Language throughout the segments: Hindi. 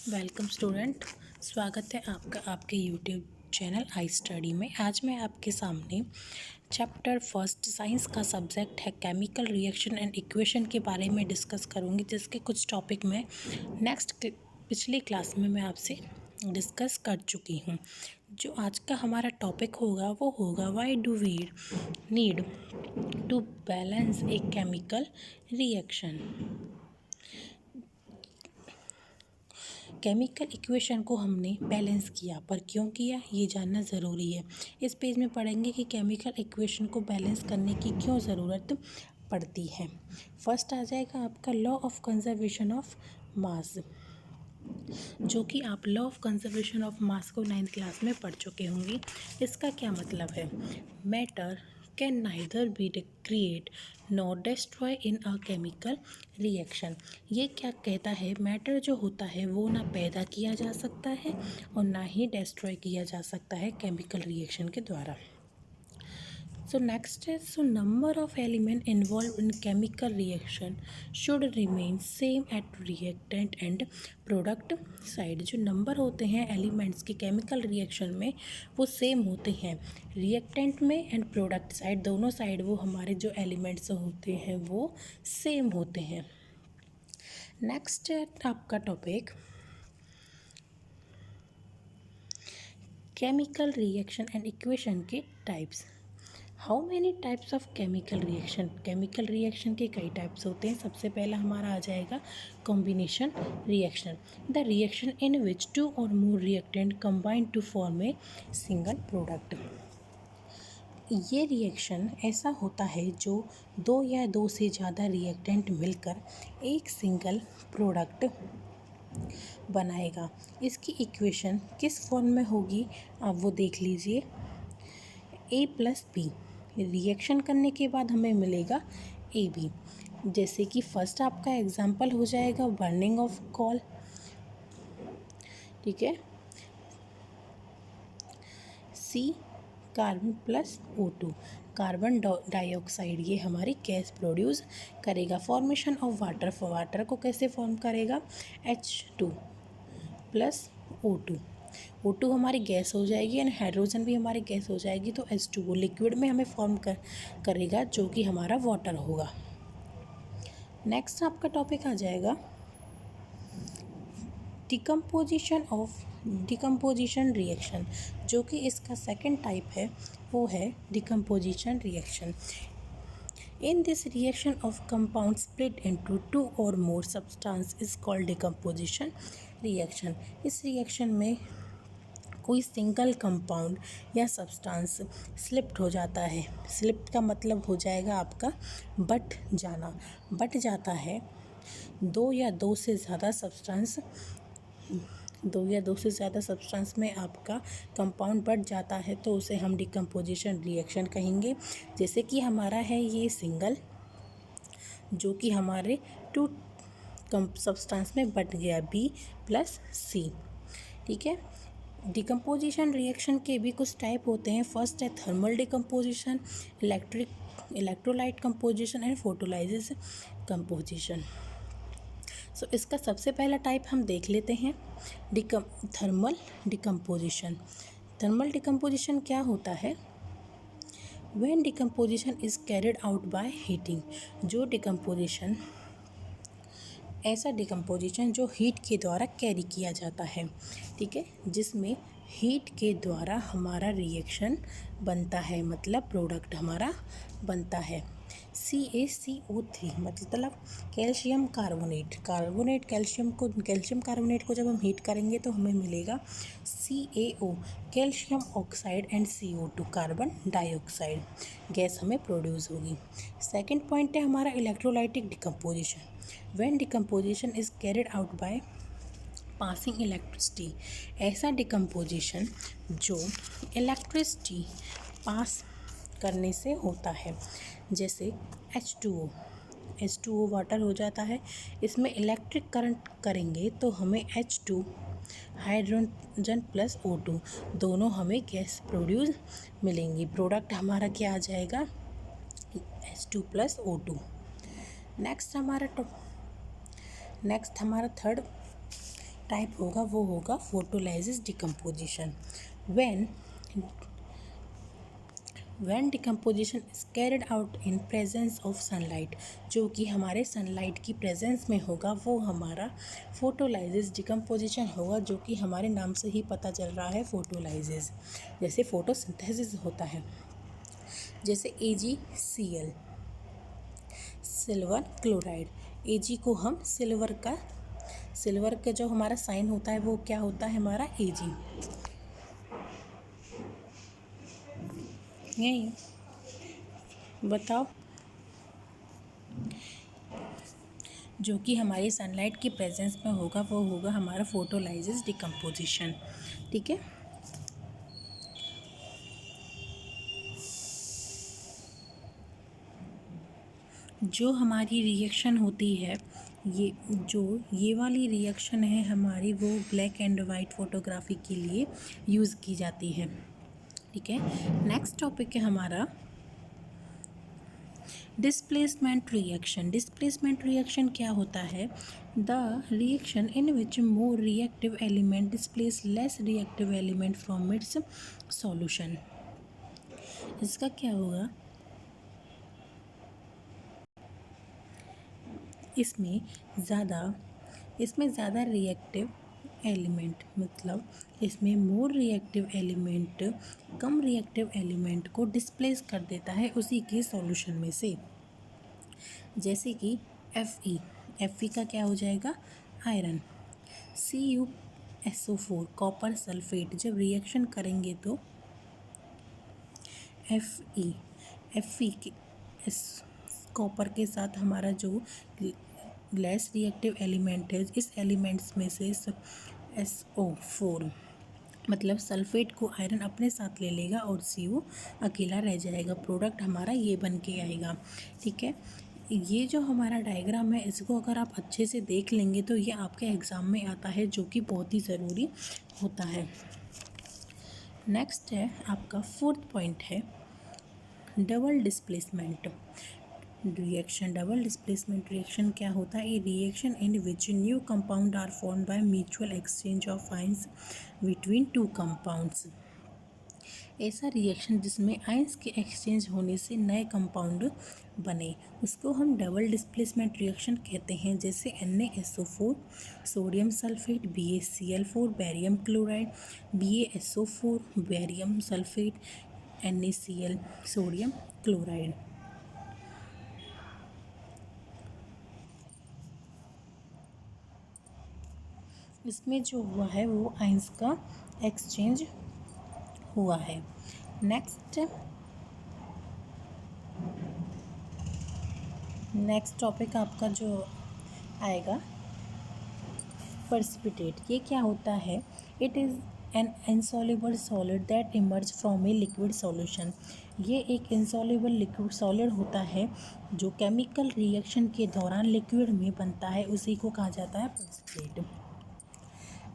Welcome student. स्वागत है आपका आपके यूट्यूब चैनल आई स्टडी में। आज मैं आपके सामने चैप्टर फर्स्ट साइंस का सब्जेक्ट है केमिकल रिएक्शन एंड इक्वेशन के बारे में डिस्कस करूंगी, जिसके कुछ टॉपिक मैं पिछली क्लास में मैं आपसे डिस्कस कर चुकी हूं। जो आज का हमारा टॉपिक होगा वो होगा why do we need to balance a chemical reaction. Chemical equation को हमने बैलेंस किया, पर क्यों किया ये जानना ज़रूरी है। इस पेज में पढ़ेंगे कि केमिकल इक्वेशन को बैलेंस करने की क्यों ज़रूरत पड़ती है। फर्स्ट आ जाएगा आपका law of conservation of mass, जो कि आप law of conservation of mass को 9th क्लास में पढ़ चुके होंगे। इसका क्या मतलब है? Matter can neither be create nor destroy in a chemical reaction. ये क्या कहता है? मैटर जो होता है वो ना पैदा किया जा सकता है और ना ही डिस्ट्रॉय किया जा सकता है केमिकल रिएक्शन के द्वारा। So next is, so number of element involved in chemical reaction should remain same at reactant and product side। जो नंबर होते हैं एलिमेंट्स के केमिकल रिएक्शन में वो सेम होते हैं रिएक्टेंट में एंड प्रोडक्ट साइड, दोनों साइड वो हमारे जो एलिमेंट्स होते हैं वो सेम होते हैं। नेक्स्ट है आपका topic chemical reaction and equation के types. How many types of chemical reaction? Chemical reaction के कई टाइप्स होते हैं। सबसे पहला हमारा आ जाएगा combination reaction, the reaction in which two और more reactant combine to form a single product. ये रिएक्शन ऐसा होता है जो दो या दो से ज़्यादा रिएक्टेंट मिलकर एक सिंगल प्रोडक्ट बनाएगा। इसकी इक्वेशन किस फॉर्म में होगी आप वो देख लीजिए। ए प्लस बी, रिएक्शन करने के बाद हमें मिलेगा ए बी। जैसे कि फर्स्ट आपका एग्जांपल हो जाएगा बर्निंग ऑफ कोल, ठीक है। C carbon plus O2, carbon dioxide ये हमारी गैस प्रोड्यूस करेगा। फॉर्मेशन ऑफ वाटर, वाटर को कैसे फॉर्म करेगा? H2 प्लस O2 हमारी गैस हो जाएगी एंड हाइड्रोजन भी हमारी गैस हो जाएगी, तो H2O लिक्विड में हमें फॉर्म करेगा जो कि हमारा वाटर होगा। नेक्स्ट आपका टॉपिक आ जाएगा डिकम्पोजिशन रिएक्शन, जो कि इसका सेकंड टाइप है वो है decomposition reaction. In this reaction of compounds split into two or more substance is called decomposition reaction। इस रिएक्शन में कोई सिंगल कंपाउंड या सब्सटेंस स्लिप्ट हो जाता है। स्लिप्ट का मतलब हो जाएगा आपका बट जाना। बट जाता है दो या दो से ज़्यादा सब्सटेंस में आपका कंपाउंड बढ़ जाता है, तो उसे हम डिकम्पोजिशन रिएक्शन कहेंगे। जैसे कि हमारा है ये सिंगल, जो कि हमारे टू सब्सटेंस में बढ़ गया बी प्लस सी, ठीक है। डिकम्पोजिशन रिएक्शन के भी कुछ टाइप होते हैं। फर्स्ट है thermal decomposition, electrolyte composition and photolysis composition. So इसका सबसे पहला टाइप हम देख लेते हैं थर्मल डिकम्पोजिशन। थर्मल डिकम्पोजिशन क्या होता है? When decomposition is carried out by heating, जो डिकम्पोजिशन ऐसा डिकम्पोजिशन जो हीट के द्वारा कैरी किया जाता है, ठीक है, जिसमें हीट के द्वारा हमारा रिएक्शन बनता है, मतलब प्रोडक्ट हमारा बनता है। CaCO3 मतलब कैल्शियम कार्बोनेट कैल्शियम कार्बोनेट को जब हम हीट करेंगे तो हमें मिलेगा CaO calcium oxide and CO2 carbon dioxide, gas हमें प्रोड्यूस होगी। सेकंड पॉइंट है हमारा electrolytic decomposition. When decomposition is carried out by passing electricity, ऐसा डिकम्पोजिशन जो इलेक्ट्रिसिटी पास करने से होता है। जैसे H2O वाटर हो जाता है, इसमें इलेक्ट्रिक करंट करेंगे तो हमें H2 हाइड्रोजन प्लस O2 दोनों हमें गैस प्रोड्यूस मिलेंगी। प्रोडक्ट हमारा क्या आ जाएगा? H2 plus O2। नेक्स्ट हमारा थर्ड टाइप होगा वो होगा photolysis decomposition. When decomposition is carried out in presence of sunlight, जो कि हमारे सनलाइट की प्रेजेंस में होगा वो हमारा फोटोलाइसिस डिकम्पोजिशन होगा, जो कि हमारे नाम से ही पता चल रहा है फोटोलाइसिस। जैसे फोटोसिंथेसिस होता है, जैसे AgCl सिल्वर क्लोराइड। Ag को हम सिल्वर का जो हमारा साइन होता है वो क्या होता है हमारा Ag। यही बताओ, जो कि हमारी सनलाइट की प्रेजेंस में होगा वो होगा हमारा फोटोलाइसिस डिकम्पोजिशन। ठीक है, जो हमारी रिएक्शन होती है, ये वाली रिएक्शन है हमारी, वो ब्लैक एंड वाइट फोटोग्राफी के लिए यूज़ की जाती है। ठीक है, नेक्स्ट टॉपिक है हमारा डिस्प्लेसमेंट रिएक्शन। डिस्प्लेसमेंट रिएक्शन क्या होता है? The reaction in which more reactive element displace less reactive element from its solution. इसका क्या होगा? इसमें ज़्यादा रिएक्टिव एलिमेंट, मतलब इसमें मोर रिएक्टिव एलिमेंट कम रिएक्टिव एलिमेंट को डिस्प्लेस कर देता है उसी के सॉल्यूशन में से। जैसे कि Fe का क्या हो जाएगा? आयरन। CuSO4 कॉपर सल्फेट, जब रिएक्शन करेंगे तो Fe के कॉपर के साथ हमारा जो लेस रिएक्टिव एलिमेंट है, इस एलिमेंट्स में से SO4 मतलब सल्फेट को आयरन अपने साथ ले लेगा और CO अकेला रह जाएगा। प्रोडक्ट हमारा ये बन के आएगा। ठीक है, ये जो हमारा डायग्राम है इसको अगर आप अच्छे से देख लेंगे तो ये आपके एग्ज़ाम में आता है, जो कि बहुत ही ज़रूरी होता है। नेक्स्ट है आपका 4th पॉइंट है double displacement reaction. Double displacement reaction क्या होता है? A reaction in which new compound are formed by mutual exchange of ions between two compounds. ऐसा रिएक्शन जिसमें आयंस के एक्सचेंज होने से नए कंपाउंड बने, उसको हम डबल डिस्प्लेसमेंट रिएक्शन कहते हैं। जैसे NaSO4 sodium sulphate, BaCl4 barium chloride, BaSO4 barium sulphate, NaCl sodium chloride. इसमें जो हुआ है वो आयंस का एक्सचेंज हुआ है। नेक्स्ट टॉपिक आपका जो आएगा प्रेसिपिटेट। ये क्या होता है? It is an insoluble solid that emerge from a liquid solution. ये एक इनसॉल्युबल लिक्विड सॉलिड होता है जो केमिकल रिएक्शन के दौरान लिक्विड में बनता है, उसी को कहा जाता है प्रेसिपिटेट।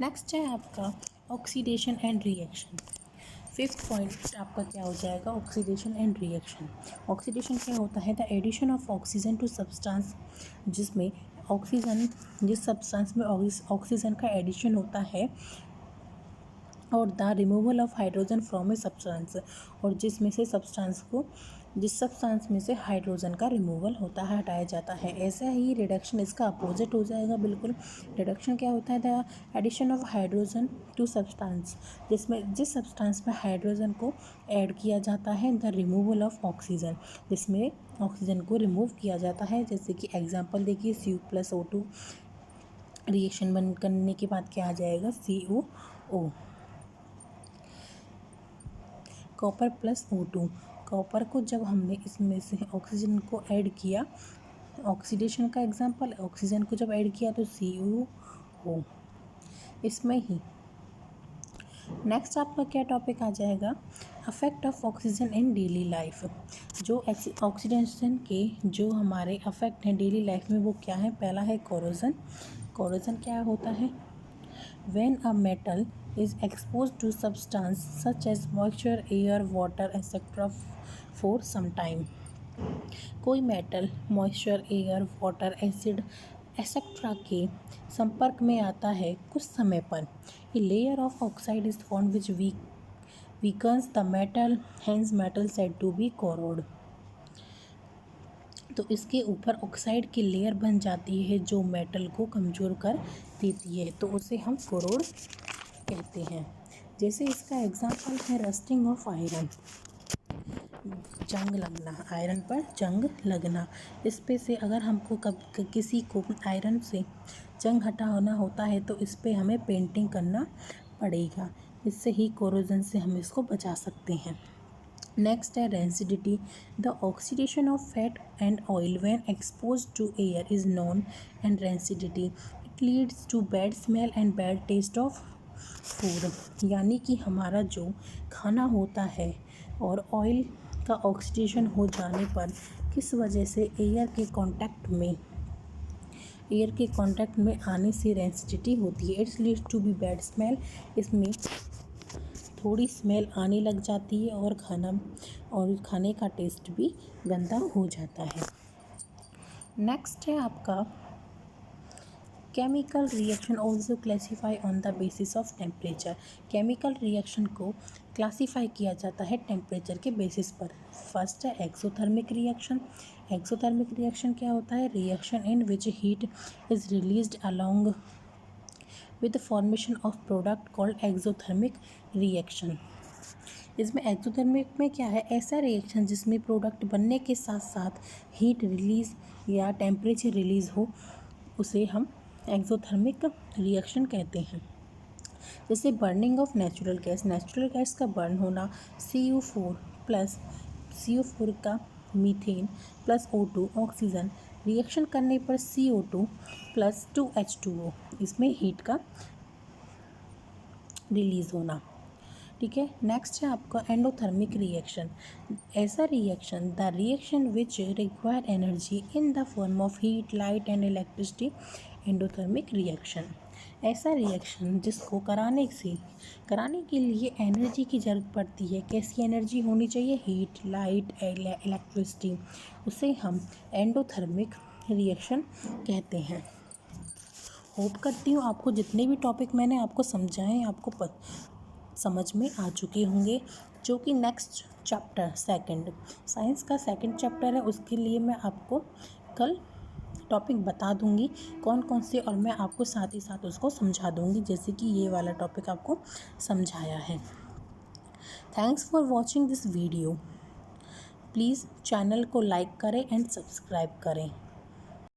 नेक्स्ट है आपका oxidation and reaction. 5th point आपका क्या हो जाएगा? Oxidation and reaction. ऑक्सीडेशन क्या होता है? The addition of oxygen to substance, जिसमें जिस सब्सटेंस में ऑक्सीजन का एडिशन होता है, और the removal of hydrogen from a substance, और जिस सब्सटेंस में से हाइड्रोजन का रिमूवल होता है, हटाया जाता है। ऐसा ही रिडक्शन इसका अपोजिट हो जाएगा बिल्कुल। रिडक्शन क्या होता है? The addition of hydrogen to substance, जिस सब्सटेंस में हाइड्रोजन को ऐड किया जाता है। द रिमूवल ऑफ ऑक्सीजन, जिसमें ऑक्सीजन को रिमूव किया जाता है। जैसे कि एग्जांपल देखिए, Cu+O2 रिएक्शन बन करने के बाद क्या आ जाएगा? COO। Copper plus O2, copper को जब हमने इसमें से ऑक्सीजन को ऐड किया, ऑक्सीडेशन का एग्जांपल, ऑक्सीजन को जब ऐड किया तो COO। इसमें ही नेक्स्ट आपका क्या टॉपिक आ जाएगा? Affect of oxygen in daily life. जो ऑक्सीडेशन के जो हमारे अफेक्ट हैं डेली लाइफ में, वो क्या है? पहला है कोरोजन। कोरोजन क्या होता है? When a metal is exposed to substance such as moisture, air, water, etc. for some time, कोई metal moisture, air, water, acid etcetera के संपर्क में आता है कुछ समय पर, a layer of oxide is form which weakens the metal, hence metal said to be corrode. तो इसके ऊपर ऑक्साइड की लेयर बन जाती है जो मेटल को कमज़ोर कर देती है, तो उसे हम कोरोड कहते हैं। जैसे इसका एग्जांपल है रस्टिंग ऑफ आयरन, जंग लगना, आयरन पर जंग लगना। इस पे से अगर हमको किसी को आयरन से जंग हटाना होता है तो इस पे हमें पेंटिंग करना पड़ेगा, इससे ही कोरोजन से हम इसको बचा सकते हैं। नेक्स्ट है rancidity. The oxidation of fat and oil when exposed to air is known and rancidity. It leads to bad smell and bad taste of food. यानी कि हमारा जो खाना होता है और ऑयल का ऑक्सीडेशन हो जाने पर किस वजह से एयर के कांटेक्ट में आने से रेंसिडिटी होती है। It's leads to be bad smell. इसमें थोड़ी स्मेल आने लग जाती है और खाने का टेस्ट भी गंदा हो जाता है। नेक्स्ट है आपका chemical reaction also classify on the basis of temperature. Chemical reaction को क्लासीफाई किया जाता है टेम्परेचर के बेसिस पर। फर्स्ट है एक्सोथर्मिक रिएक्शन। एक्सोथर्मिक रिएक्शन क्या होता है? Reaction in which heat is released along with the formation of product called exothermic reaction। इसमें एक्सोथर्मिक में क्या है? ऐसा रिएक्शन जिसमें प्रोडक्ट बनने के साथ साथ हीट रिलीज या टेम्परेचर रिलीज हो, उसे हम एक्सोथर्मिक रिएक्शन कहते हैं। जैसे burning of natural gas, natural gas का बर्न होना, CO4 प्लस CO4 का methane plus O2 oxygen reaction करने पर CO2 प्लस 2H2O, इसमें हीट का रिलीज होना। ठीक है। नेक्स्ट है आपका एंडोथर्मिक रिएक्शन। ऐसा reaction, the reaction which require energy in the form of heat, light and electricity, endothermic reaction. ऐसा रिएक्शन जिसको कराने के लिए एनर्जी की ज़रूरत पड़ती है। कैसी एनर्जी होनी चाहिए? हीट, लाइट, इलेक्ट्रिसिटी, उसे हम एंडोथर्मिक रिएक्शन कहते हैं। होप करती हूँ आपको जितने भी टॉपिक मैंने आपको समझाए आपको समझ में आ चुके होंगे। जो कि नेक्स्ट चैप्टर सेकंड साइंस का सेकंड चैप्टर है, उसके लिए मैं आपको कल टॉपिक बता दूंगी कौन कौन से, और मैं आपको साथ ही साथ उसको समझा दूंगी जैसे कि ये वाला टॉपिक आपको समझाया है। Thanks for watching this video. Please channel को लाइक करें एंड सब्सक्राइब करें।